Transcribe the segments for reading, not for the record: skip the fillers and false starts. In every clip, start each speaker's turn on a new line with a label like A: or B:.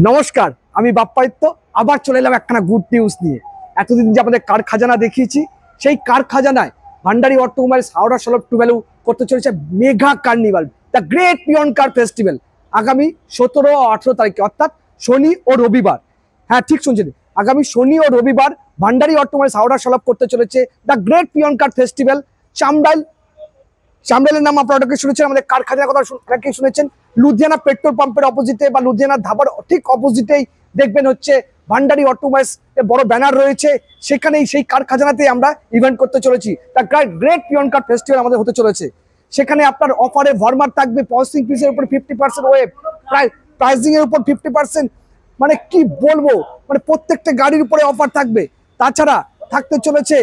A: নমস্কার, আমি বাপ্পাদিত্য আবার চলে এলাম একখানা গুড নিউজ নিয়ে। এতদিন যে আমাদের কার খাজানা দেখিয়েছি, সেই কার খাজানায় ভান্ডারি অটোমোবাইলস হাওড়া সলভ টু ভ্যালু করতে চলেছে মেগা কার্নিভাল, দ্য গ্রেট পিয়ন কার ফেস্টিভ্যাল, আগামী 17 ও 18 তারিখে, অর্থাৎ শনি ও রবিবার। হ্যাঁ, ঠিক শুনছেন, আগামী শনি ও রবিবার ভান্ডারি অটোমোবাইলস হাওড়া সলভ করতে চলেছে দ্য গ্রেট পিয়ন কার ফেস্টিভ্যাল। চামড়াইলের নাম আপনারা অনেকে শুনেছেন, আমাদের কার খাজানার কথা অনেকেই শুনেছেন। লুধিয়ানা পেট্রোল পাম্পের অপোজিটে বা লুধিয়ানা ধাবার ঠিক অপোজিটেই দেখবেন হচ্ছে ভান্ডারি অটোমোবাইলস এর বড় ব্যানার রয়েছে। সেখানেই সেই কার খাজানাতে আমরা ইভেন্ট করতে চলেছি, দ্য গ্রেট পিয়ন কার ফেস্টিভ্যাল আমাদের হতে চলেছে। সেখানে আপনার অফারে ভরমার থাকবে, প্রসেসিং ফিসের উপর 50% ওয়েব, প্রাইসিং এর উপর 50%, মানে কি বলবো, মানে প্রত্যেকটা গাড়ির উপরে অফার থাকবে। তাছাড়া থাকতে চলেছে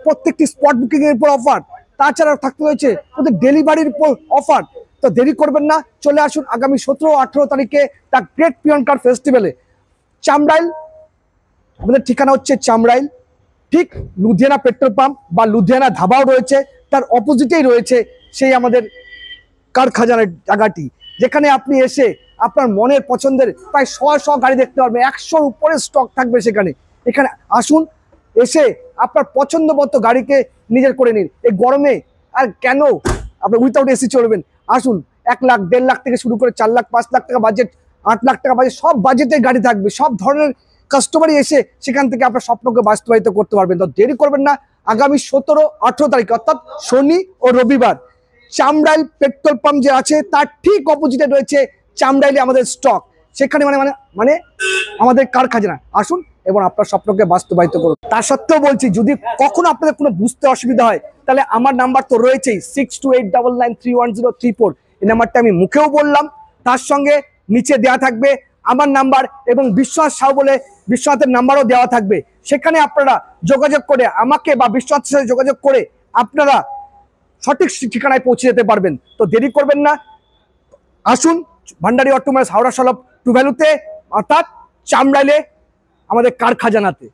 A: প্রত্যেকটি স্পট বুকিং এর উপর অফার, তাছাড়া থাকতে হয়েছে ওদের ডেলিভারির উপর অফার। তো দেরি করবেন না, চলে আসুন আগামী 17 ও 18 তারিখে দ্য গ্রেট পিয়ন কার ফেস্টিভ্যালে। চামড়াইল, আমাদের ঠিকানা হচ্ছে চামড়াইল, ঠিক লুধিয়ানা পেট্রোল পাম্প বা লুধিয়ানা ধাবাও রয়েছে, তার অপোজিটেই রয়েছে সেই আমাদের কার খাজানার জায়গাটি, যেখানে আপনি এসে আপনার মনের পছন্দের প্রায় 100 গাড়ি দেখতে পারবেন। 100-র উপরে স্টক থাকবে সেখানে। এখানে আসুন, এসে আপনার পছন্দ মতো গাড়িকে নিজের করে নিন। এই গরমে আর কেন আপনি উইথাউট এসি চলবেন? আসুন, 1 লাখ 1.5 লাখ থেকে শুরু করে 4 লাখ 5 লাখ টাকা বাজেট, 8 লাখ টাকা বাজেট, সব বাজেটের গাড়ি থাকবে। সব ধরনের কাস্টমারই এসে সেখান থেকে আপনার স্বপ্নকে বাস্তবায়িত করতে পারবেন। তো দেরি করবেন না, আগামী 17-18 তারিখ অর্থাৎ শনি ও রবিবার চামড়াইল পেট্রোল পাম্প যে আছে তার ঠিক অপোজিটে রয়েছে চামড়াইলে আমাদের স্টক। সেখানে মানে মানে মানে আমাদের কার খাজানা। আসুন এবং আপনার স্বপ্নকে বাস্তবায়িত করুন। তা সত্ত্বেও বলছি, যদি কখনো আপনাদের কোনো বুঝতে অসুবিধা হয়, তাহলে আমার নাম্বার তো রয়েছেই 6289931034। এই নাম্বারটা আমি মুখেও বললাম, তার সঙ্গে নিচে দেওয়া থাকবে আমার নাম্বার, এবং বিশ্বনাথ সাউ বলে বিশ্বনাথের নাম্বারও দেওয়া থাকবে। সেখানে আপনারা যোগাযোগ করে আমাকে বা বিশ্বনাথের সাথে যোগাযোগ করে আপনারা সঠিক ঠিকানায় পৌঁছে যেতে পারবেন। তো দেরি করবেন না, আসুন ভান্ডারি অটোমোবাইলস হাওড়া সলভ টু ভ্যালুতে, অর্থাৎ চামড়াইলে আমাদের কার খাজানাতে।